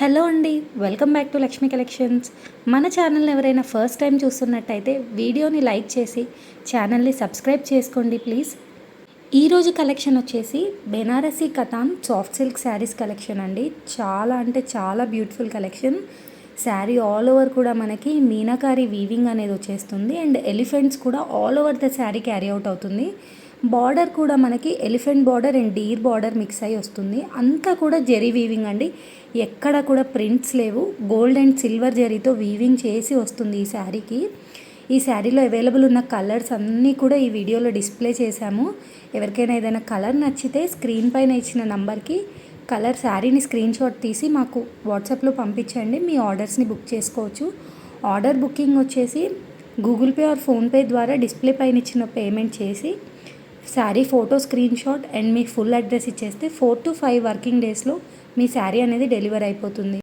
Hello అండి, welcome back to Lakshmi collections. మన ఛానల్ని ఎవరైనా ఫస్ట్ టైం చూస్తున్నట్టయితే వీడియోని లైక్ చేసి ఛానల్ని సబ్స్క్రైబ్ చేసుకోండి ప్లీజ్. ఈరోజు కలెక్షన్ వచ్చేసి Banarasi katan soft silk saris collection అండి. చాలా అంటే చాలా beautiful collection. Sari all over కూడా మనకి మీనాకారి వీవింగ్ అనేది వచ్చేస్తుంది అండ్ ఎలిఫెంట్స్ కూడా all over the sari carry out అవుతుంది. బార్డర్ కూడా మనకి elephant border and deer border mix అయ్యి వస్తుంది. అంతా కూడా జెరీ వీవింగ్ అండి, ఎక్కడ కూడా ప్రింట్స్ లేవు. గోల్డ్ అండ్ సిల్వర్ జరీతో వీవింగ్ చేసి వస్తుంది ఈ శారీకి. ఈ శారీలో అవైలబుల్ ఉన్న కలర్స్ అన్నీ కూడా ఈ వీడియోలో డిస్ప్లే చేశాము. ఎవరికైనా ఏదైనా కలర్ నచ్చితే స్క్రీన్ పైన ఇచ్చిన నంబర్కి కలర్ శారీని స్క్రీన్ షాట్ తీసి మాకు వాట్సాప్లో పంపించండి, మీ ఆర్డర్స్ని బుక్ చేసుకోవచ్చు. ఆర్డర్ బుకింగ్ వచ్చేసి గూగుల్ పే ఆర్ ఫోన్పే ద్వారా డిస్ప్లే పైన ఇచ్చిన పేమెంట్ చేసి sari photo screen shot and me full address ఇచ్చేస్తే 4 to 5 వర్కింగ్ డేస్లో మీ శారీ అనేది డెలివర్ అయిపోతుంది.